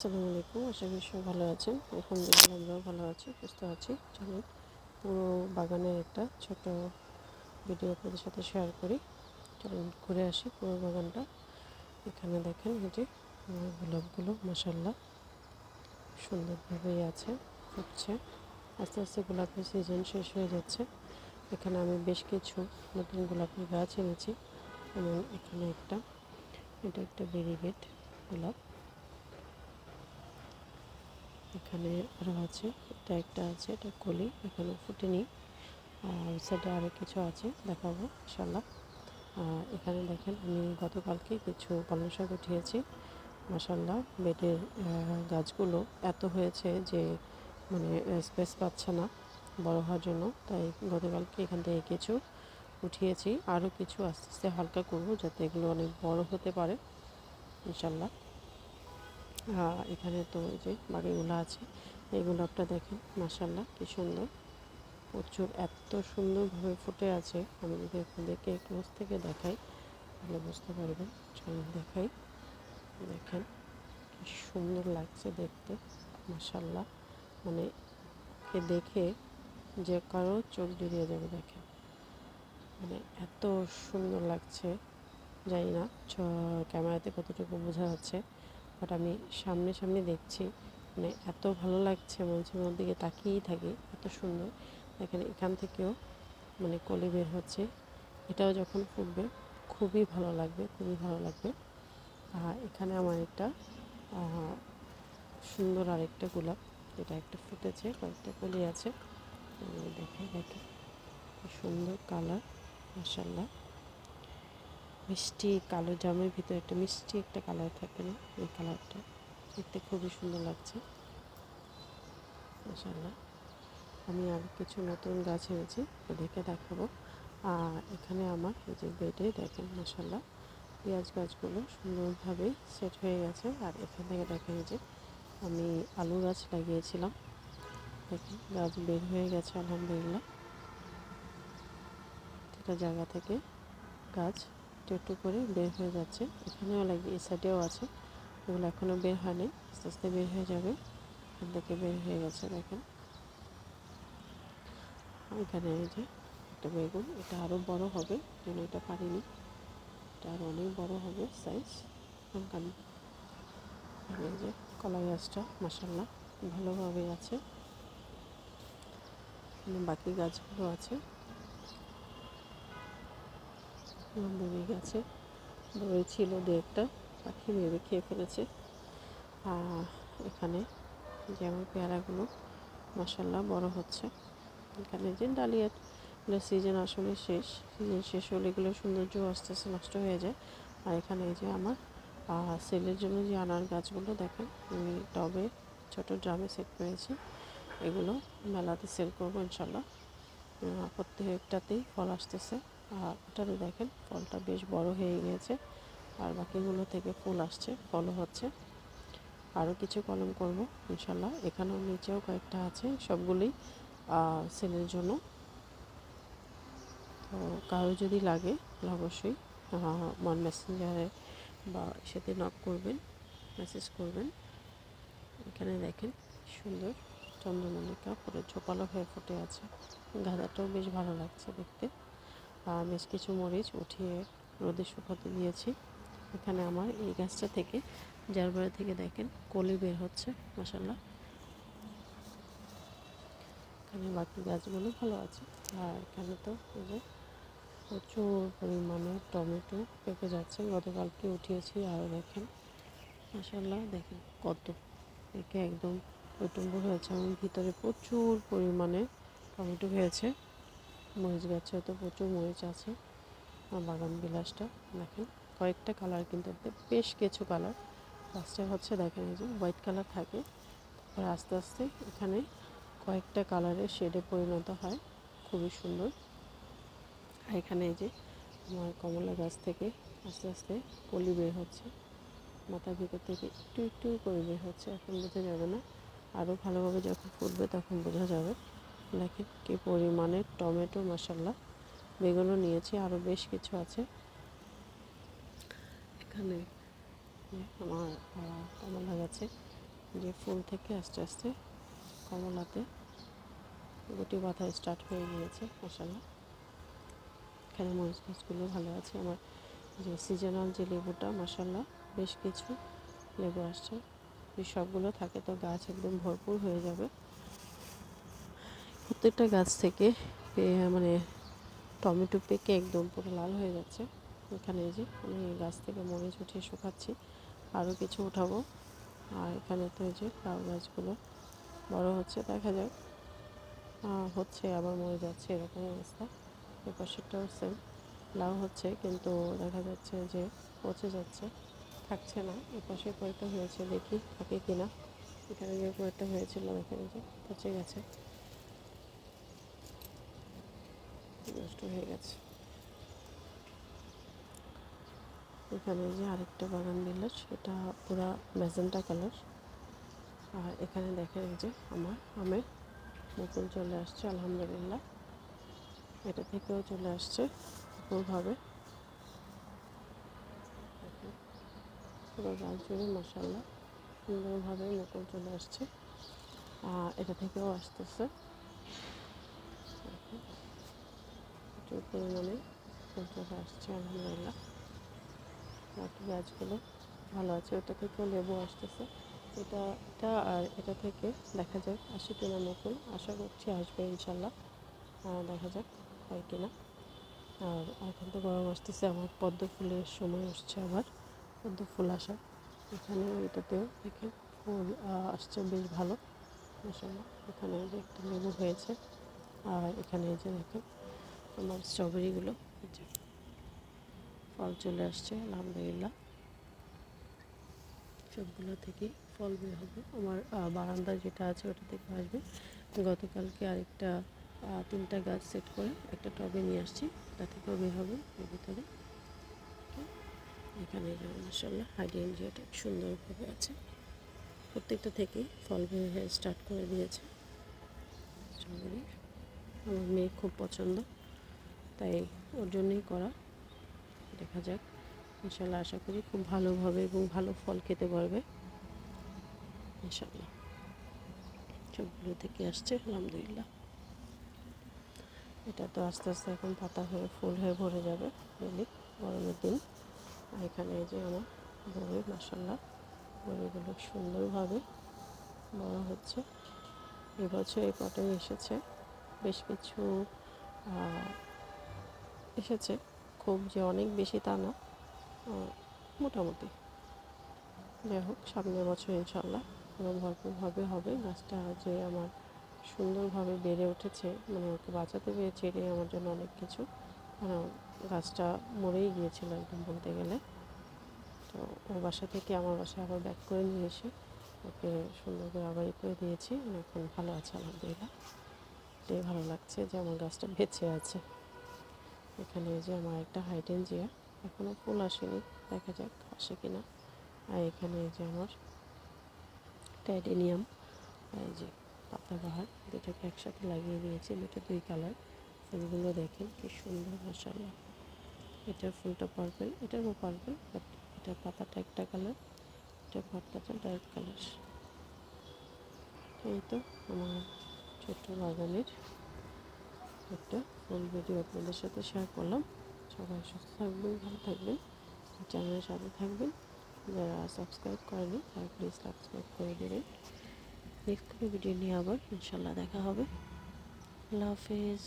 আসসালামু আলাইকুম। আশা করি সবাই ভালো আছেন। আলহামদুলিল্লাহ আমরাও ভালো আছি, সুস্থ আছি। চলুন পুরো বাগানের একটা ছোট ভিডিও আপনাদের সাথে শেয়ার করি। চলুন ঘুরে আসি পুরো বাগানটা। এখানে দেখেন এই যে গোলাপগুলো মাশাআল্লাহ সুন্দরভাবেই আছে, ফুটছে। আস্তে আস্তে গোলাপের সিজন শেষ হয়ে যাচ্ছে। এখানে আমি বেশ কিছু নতুন গোলাপের গাছ এনেছি। যেমন এখানে এটা একটা ভেরিগেট গোলাপ। এখানে আরও আছে, এটা আছে, এটা কলি এখনো ফুটেনি। আর সাইডে আরও কিছু আছে, দেখাবো ইনশাল্লাহ। এখানে দেখেন আমি গতকালকে কিছু পালং শাক উঠিয়েছি। মাশাল্লাহ বেডের গাছগুলো এত হয়েছে যে মানে স্পেস পাচ্ছে না বড় হওয়ার জন্য, তাই গতকালকে এখান থেকে কিছু উঠিয়েছি। আরও কিছু আস্তে আস্তে হালকা করবো যাতে এগুলো অনেক বড় হতে পারে ইনশাল্লাহ। এখানে তো এই যে বাকিগুলো আছে। এই গোলাপটা দেখেন মাশাআল্লাহ কি সুন্দর, প্রচুর এত সুন্দরভাবে ফুটে আছে। আমি যদি আপনাদেরকে ক্লোজ থেকে দেখাই তাহলে বুঝতে পারবেন। চলুন দেখাই। দেখেন কি সুন্দর লাগছে দেখতে মাশাআল্লাহ, মানে কে দেখে যে কারো চোখ জুড়িয়ে যাবে। দেখেন মানে এত সুন্দর লাগছে, জানি না ক্যামেরাতে কতটুকু বোঝা যাচ্ছে, বাট আমি সামনে সামনে দেখছি, মানে এত ভালো লাগছে, মঞ্চের মধ্যে দিকে তাকিয়েই থাকি, এত সুন্দর। দেখেন এখান থেকেও মানে কলি বের হচ্ছে, এটাও যখন ফুটবে খুবই ভালো লাগবে, খুবই ভালো লাগবে। এখানে আমার একটা সুন্দর আরেকটা গোলাপ, যেটা একটা ফুটেছে, কয়েকটা কলি আছে। দেখে দেখে সুন্দর কালার মাশাআল্লাহ, মিষ্টি কালো জামের ভিতরে একটা মিষ্টি একটা কালার থাকে না, এই কালারটা দেখতে খুবই সুন্দর লাগছে মাশাআল্লাহ। আমি আরও কিছু নতুন গাছ এনেছি, ওদেরকে দেখাবো। এখানে আমার এই যে বেডে দেখেন মাশাআল্লাহ পেঁয়াজ গাছগুলো সুন্দরভাবে সেট হয়ে গেছে। আর এখান থেকে দেখেন যে আমি আলু গাছ লাগিয়েছিলাম, দেখেন গাছ বের হয়ে গেছে আলহামদুলিল্লাহ। এটা জায়গা থেকে গাছ একটু একটু করে বের হয়ে যাচ্ছে। এখানেও লাগিয়ে এই সাইডেও আছে, এগুলো এখনও বের হয়নি, আস্তে আস্তে বের হয়ে যাবে। এখান থেকে বের হয়ে গেছে দেখেন। এখানে এই যে একটা বেগুন, এটা আরও বড় হবে, যেন এটা পারিনি, এটা আরও অনেক বড় হবে সাইজ। এই যে কলা গাছটা মাশাআল্লাহ ভালোভাবে আছে। বাকি গাছগুলো আছে, বড়ি গাছে বড়ি ছিল দু একটা, পাখি মেরে খেয়ে ফেলেছে। এখানে যে আমার পেয়ারাগুলো মাশাআল্লাহ বড় হচ্ছে। এখানে যে ডালিয়ার সিজন আসলে সিজন শেষ হলে এগুলোর সৌন্দর্য আস্তে আস্তে নষ্ট হয়ে যায়। আর এখানে এই যে আমার সেলের জন্য যে আনার গাছগুলো দেখেন আমি টবে ছোটো ড্রামে সেট করেছি, এগুলো মেলাতে সেল করবো ইনশাল্লাহ। প্রত্যেকটাতেই ফল আসতেছে। আর ওটাতে দেখেন ফলটা বেশ বড় হয়ে গিয়েছে, আর বাকিগুলো থেকে ফুল আসছে, ফলও হচ্ছে। আরও কিছু কলম করব ইনশাল্লাহ। এখানেও নিচেও কয়েকটা আছে, সবগুলোই সেলের জন্য। তো কারো যদি লাগে অবশ্যই আমার মেসেঞ্জারে বা সাথে নক করবেন, মেসেজ করবেন। এখানে দেখেন সুন্দর চন্দ্রমল্লিকা পুরো ঝোপালো হয়ে ফুটে আছে, গাঁদাটাও বেশ ভালো লাগছে দেখতে। বেশ কিছু মরিচ উঠিয়ে রোদে শুকাতে দিয়েছি। এখানে আমার এই গাছটা থেকে জারবারা থেকে দেখেন কলি বের হচ্ছে মাশাআল্লাহ। এখানে বাকি গাছগুলো ভালো আছে। আর এখানে তো এই যে প্রচুর পরিমাণে টমেটো পেকে যাচ্ছে, গতকালকে উঠিয়েছি। আরও দেখেন মাশাআল্লাহ, দেখেন কত পেকে একদম টইটুম্বুর হয়েছে, এবং ভিতরে প্রচুর পরিমাণে টমেটো হয়েছে। মরিচ গাছেও তো প্রচুর মরিচ আছে। বাগান বিলাসটা দেখেন কয়েকটা কালার, কিন্তু বেশ কিছু কালার। ফার্স্টে হচ্ছে দেখেন এই যে হোয়াইট কালার থাকে, আর আস্তে আস্তে এখানে কয়েকটা কালারের শেডে পরিণত হয়, খুবই সুন্দর। আর এখানে এই যে আমার কমলা গাছ থেকে আস্তে আস্তে কলি বের হচ্ছে, মাথার ভিতর থেকে একটু একটু করে বের হচ্ছে, এখন বোঝা যাবে না, আরও ভালোভাবে যখন ফুটবে তখন বোঝা যাবে। দেখেন কী পরিমাণে টমেটো মাশাআল্লাহ। বেগুনও নিয়েছি, আরও বেশ কিছু আছে। এখানে আমার কমলা গাছে যে ফুল থেকে আস্তে আস্তে কমলাতে গুটি বাঁধা স্টার্ট হয়ে গিয়েছে মাশাআল্লাহ। এখানে মরিচ গাছগুলো ভালো আছে। আমার যে সিজনাল যে লেবুটা মাশাআল্লাহ বেশ কিছু লেবু আসছে। যদি সবগুলো থাকে তো গাছ একদম ভরপুর হয়ে যাবে। প্রত্যেকটা গাছ থেকে মানে টমেটো পেকে একদম পুরো লাল হয়ে যাচ্ছে। এখানে এই যে আমি গাছ থেকে মরিচ উঠিয়ে শুকাচ্ছি, আরও কিছু উঠাবো। আর এখানে তো এই যে লাউ গাছগুলো বড় হচ্ছে, দেখা যাক হচ্ছে আবার মরে যাচ্ছে এরকম অবস্থা। এপাশেরটাও সেম, লাউ হচ্ছে কিন্তু দেখা যাচ্ছে যে পচে যাচ্ছে, থাকছে না। এপাশে কয়েকটা হয়েছে, দেখি থাকে কিনা। এখানে যে কয়েকটা হয়েছিল এখানে যে পচে গেছে, নষ্ট হয়ে গেছে। এখানে যে আরেকটা বাগান বিলাস, এটা পুরা ম্যাজেন্টা কালার। আর এখানে দেখেন যে আমার আমের মুকুল চলে আসছে আলহামদুলিল্লাহ। এটা থেকেও চলে আসছে পুরোভাবে, পুরো গাছ জুড়ে মাশাআল্লাহ সুন্দরভাবে মুকুল চলে আসছে। এটা থেকেও আসতেছে প্রচুর পরিমাণে ফুল চলে আসছে আলহামদুলিল্লাহ। বাকি গাছগুলো ভালো আছে। ওটা থেকেও লেবু আসতেছে। এটা আর এটা থেকে দেখা যাক আসে কিনা মুকুল। আশা করছি আসবে ইনশাল্লাহ, দেখা যাক হয় কিনা। আর এখন তো গরম আসতেছে, আমার পদ্ম ফুলের সময় আসছে, আবার পদ্ম ফুল আসা। এখানে এটাতেও দেখেন ফুল আসছে বেশ ভালো মাশাআল্লাহ। এখানে যে একটা লেবু হয়েছে। আর এখানে এই যে দেখেন আমার স্ট্রবেরিগুলো ফল চলে আসছে আলহামদুলিল্লাহ। সবগুলো থেকে ফল বের হবে। আমার বারান্দা যেটা আছে ওটা থেকে আসবে। গতকালকে আরেকটা 3টা গাছ সেট করে একটা টবে নিয়ে আসছি, ওটা থেকেও বের হবে এর ভিতরে। এখানে মাশাআল্লাহ হাইড্রেনজিয়াটা সুন্দরভাবে আছে। প্রত্যেকটা থেকেই ফল বের হয়ে স্টার্ট করে দিয়েছে স্ট্রবেরি। আমার মেয়ে খুব পছন্দ, তাই ওর জন্যই করা। দেখা যাক ইনশাআল্লাহ, আশা করি খুব ভালোভাবে এবং ভালো ফল খেতে পারবে ইনশাআল্লাহ। সবগুলো থেকে আসছে আলহামদুলিল্লাহ। এটা তো আস্তে আস্তে এখন পাতা হয়ে ফুল হয়ে ভরে যাবে ডেলি গরমের দিন। আর এখানে এই যে আমার বড়ি মাশাআল্লাহ, বড়িগুলো সুন্দরভাবে বড় হচ্ছে। এবছর এই পটে এসেছে বেশ কিছু, এসেছে খুব যে অনেক বেশি তা না, মোটামুটি। যাই হোক সামনের বছর ইনশাআল্লাহ পুরো ভরপুরভাবে হবে। গাছটা যে আমার সুন্দরভাবে বেড়ে উঠেছে, মানে ওকে বাঁচাতে পেরেছি এটাই আমার জন্য অনেক কিছু। গাছটা মরেই গিয়েছিল একদম বলতে গেলে। তো ওর বাসা থেকে আমার বাসায় আবার ব্যাক করে নিয়ে এসে ওকে সুন্দর করে আবার করে দিয়েছি। এখন ভালো আছে আলহামদুলিল্লাহ। এটাই ভালো লাগছে যে আমার গাছটা বেঁচে আছে। এখানে যে আমার একটা হাইড্রেনজিয়া এখনও ফুল আসেনি, দেখা যাক আসে কিনা। আর এখানে এই যে আমার টাইডেনিয়াম, এই যে পাতাবাহার, দুটোকে একসাথে লাগিয়ে দিয়েছি, দুটো 2 কালার। ফুলগুলো দেখেন কি সুন্দর মাশাআল্লাহ। এটার ফুলটা পার্পল, এটারও পার্পল, বাট এটার পাতাটা একটা কালার, এটার পাতাটা ডার্ক কালার। এই তো আমার ছোট্ট বাগানের একটা ফুল ভিডিও আপনাদের সাথে শেয়ার করলাম। সবাই সুস্থ থাকবেন, ভালো থাকবেন, চ্যানেলের সাথে থাকবেন। যারা সাবস্ক্রাইব করেনি তারা প্লিজ সাবস্ক্রাইব করে দেবেন। নেক্সট কোনো ভিডিও নিয়ে আবার ইনশাল্লাহ দেখা হবে। আল্লাহ হাফেজ।